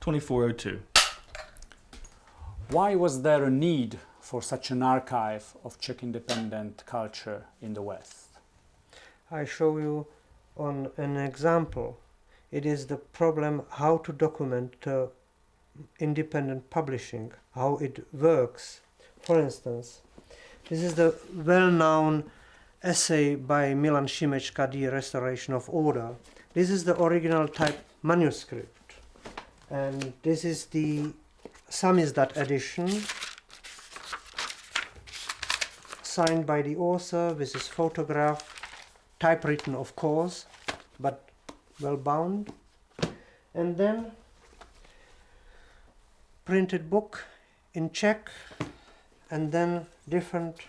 2402. Why was there a need for such an archive of Czech independent culture in the West? I show you on an example. It is the problem how to document independent publishing, how it works. For instance, this is the well-known essay by Milan Šimečka, The Restoration of Order. This is the original type manuscript, and this is the samizdat edition, signed by the author with his photograph, typewritten of course, but well bound. And then printed book in Czech, and then different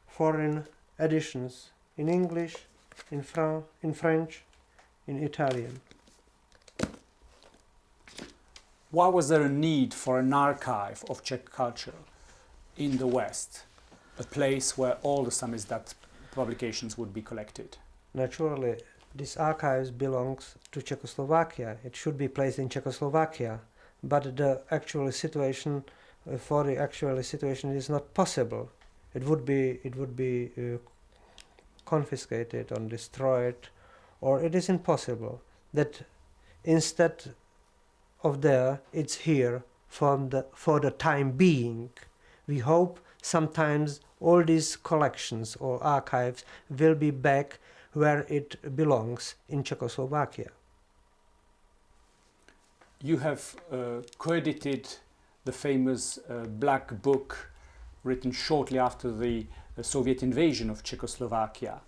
foreign editions in English, in French, in Italian. Why was there a need for an archive of Czech culture in the West, a place where all the samizdat publications would be collected? Naturally, this archive belongs to Czechoslovakia. It should be placed in Czechoslovakia, but the actual situation, is not possible. It would be confiscated or destroyed, or it is impossible. That instead of there, it's here for the time being. We hope sometimes all these collections or archives will be back where it belongs, in Czechoslovakia. You have co-edited the famous Black Book, written shortly after the Soviet invasion of Czechoslovakia.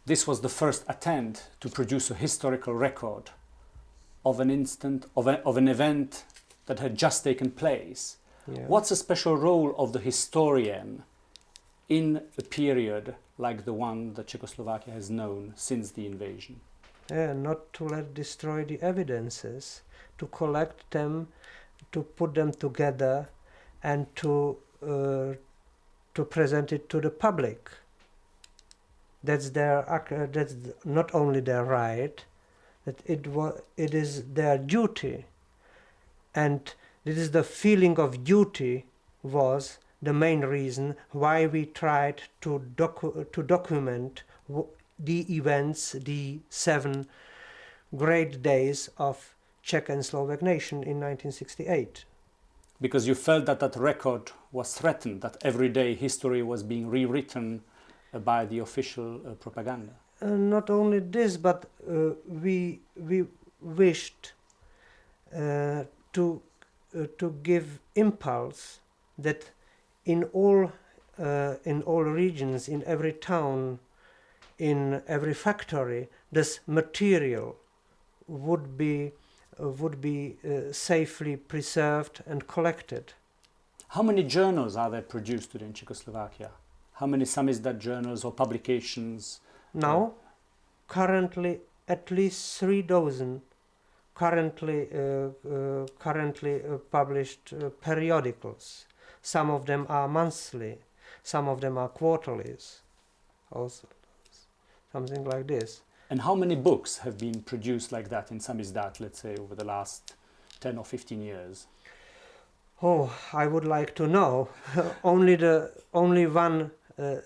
This was the first attempt to produce a historical record of an event that had just taken place. Yeah. What's a special role of the historian in a period like the one that Czechoslovakia has known since the invasion? Not to let destroy the evidences, to collect them, to put them together, and to present it to the public. That's not only their right, that it is their duty, and this is the feeling of duty was the main reason why we tried to document the events, the 7 great days of Czech and Slovak nation in 1968. Because you felt that that record was threatened, that every day history was being rewritten by the official propaganda. Not only this, but we wished to give impulse that in all regions, in every town, in every factory, this material would be safely preserved and collected. How many journals are there produced today in Czechoslovakia? How many samizdat journals or publications? Now, currently at least 3 dozen currently published periodicals. Some of them are monthly, some of them are quarterlies, also something like this. And how many books have been produced like that in samizdat, let's say, over the last 10 or 15 years? Oh, I would like to know. only one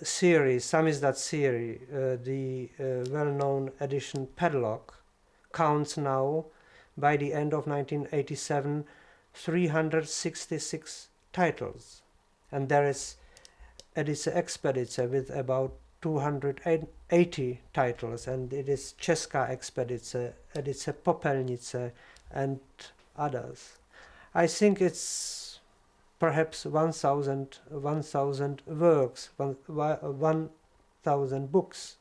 series, samizdat series, the well-known edition Padlock, counts now, by the end of 1987, 366 titles. And there is Edice Expedice with about 280 titles, and it is Česká expedice, Edice Popelnice, and others. I think it's perhaps 1,000 works, 1,000 books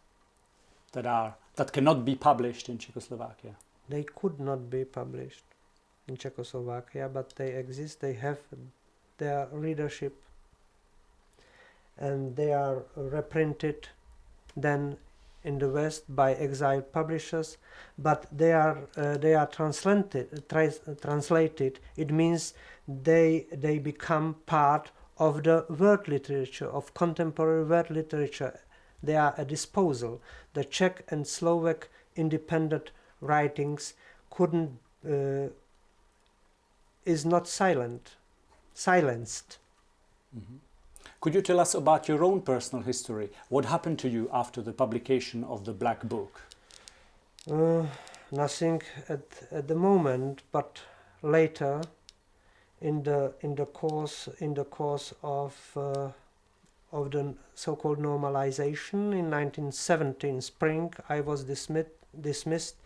that cannot be published in Czechoslovakia. They could not be published in Czechoslovakia, but they exist. They have their readership, and they are reprinted then in the West by exiled publishers, but they are translated. It means they become part of the world literature, of contemporary world literature. They are at disposal. The Czech and Slovak independent writings couldn't is not silenced. Mm-hmm. Could you tell us about your own personal history? What happened to you after the publication of the Black Book? Nothing at the moment, but later, in the course of the so-called normalization in 1917 spring, I was dismissed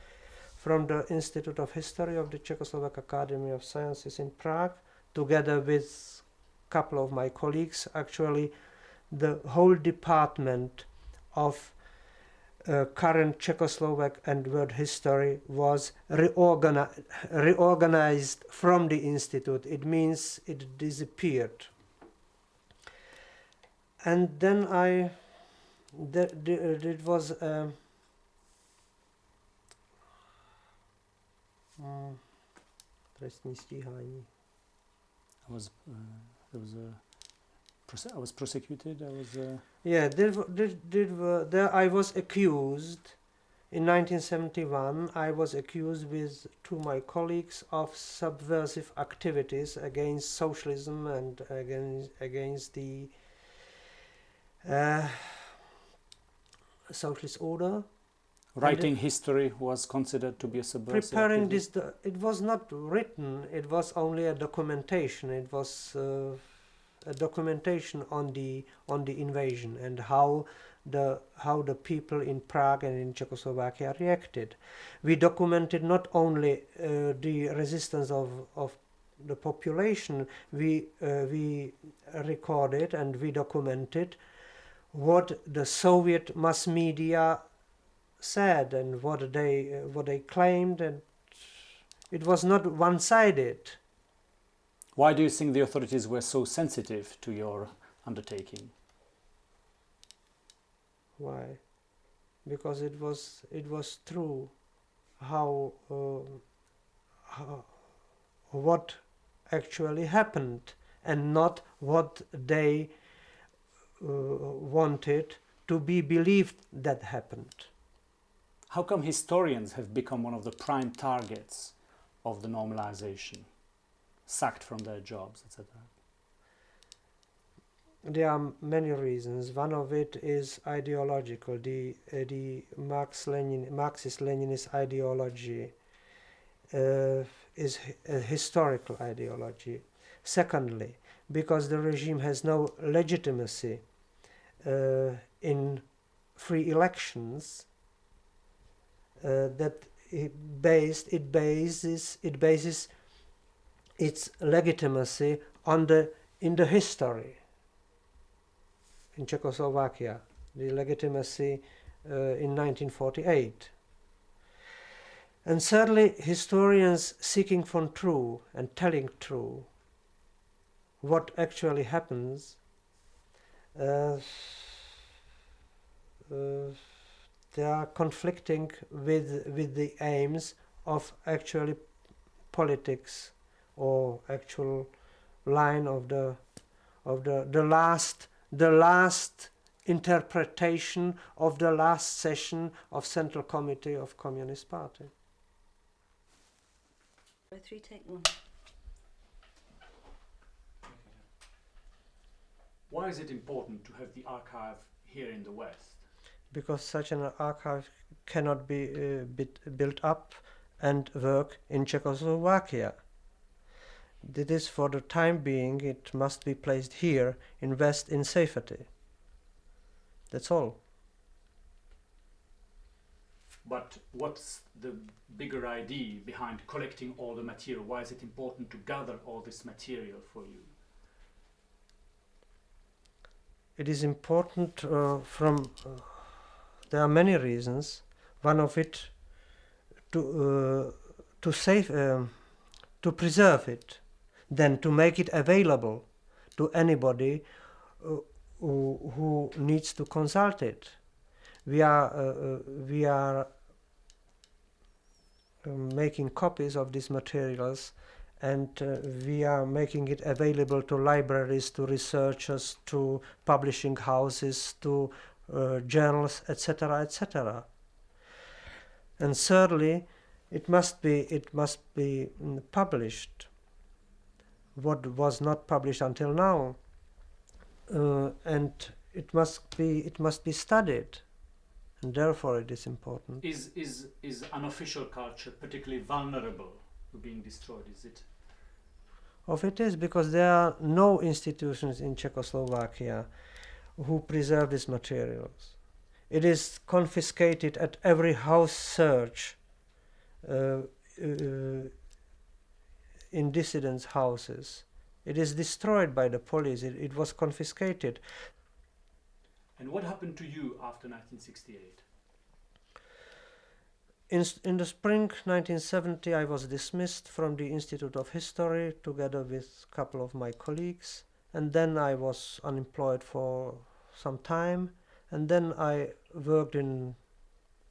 from the Institute of History of the Czechoslovak Academy of Sciences in Prague, together with a couple of my colleagues. Actually, the whole department of current Czechoslovak and world history was reorganized from the institute. It means it disappeared. And then it was trestní stíhání. I was prosecuted. Yeah, there I was accused in 1971. I was accused with two of my colleagues of subversive activities against socialism and against the socialist order. Writing history was considered to be a subversive preparing activity? this, it was not written, it was only a documentation. It was a documentation on the invasion and how the people in Prague and in Czechoslovakia reacted. We documented not only the resistance of the population, we recorded and we documented what the Soviet mass media said and what they claimed, and it was not one-sided. Why do you think the authorities were so sensitive to your undertaking? Why? Because it was true what actually happened, and not what they wanted to be believed that happened. How come historians have become one of the prime targets of the normalization, sacked from their jobs, etc.? There are many reasons. One of it is ideological. The Marxist-Leninist ideology is a historical ideology. Secondly, because the regime has no legitimacy in free elections, that it bases its legitimacy in the history. In Czechoslovakia, the legitimacy in 1948. And thirdly, historians seeking for true and telling true what actually happens, they are conflicting with the aims of actually politics or actual line of the last interpretation of the last session of Central Committee of Communist Party. 3, take 1. Why is it important to have the archive here in the West? Because such an archive cannot be built up and work in Czechoslovakia. That is, for the time being, it must be placed here in West in safety. That's all. But what's the bigger idea behind collecting all the material? Why is it important to gather all this material for you? It is important there are many reasons. One of it to preserve it, then to make it available to anybody who needs to consult it. We are making copies of these materials, and we are making it available to libraries, to researchers, to publishing houses, to journals, etc., etc. And thirdly, it must be published. what was not published until now, and it must be studied, and therefore it is important. Is unofficial culture particularly vulnerable to being destroyed? Is it? Of it is, because there are no institutions in Czechoslovakia who preserve these materials. It is confiscated at every house search in dissidents' houses. It is destroyed by the police. It was confiscated. And what happened to you after 1968? In the spring 1970, I was dismissed from the Institute of History together with a couple of my colleagues, and then I was unemployed for some time, and then I worked in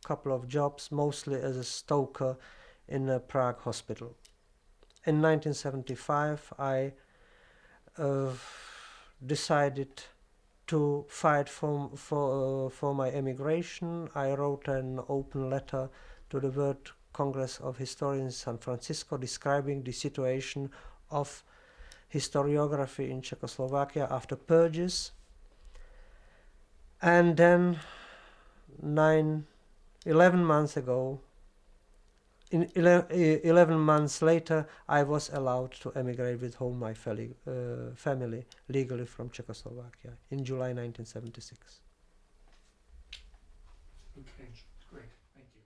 a couple of jobs, mostly as a stoker in a Prague hospital. In 1975, I decided to fight for my emigration. I wrote an open letter to the World Congress of Historians in San Francisco describing the situation of historiography in Czechoslovakia after purges. And then 11 months ago, 11 months later, I was allowed to emigrate with all my family legally from Czechoslovakia in July 1976. Okay, great, thank you.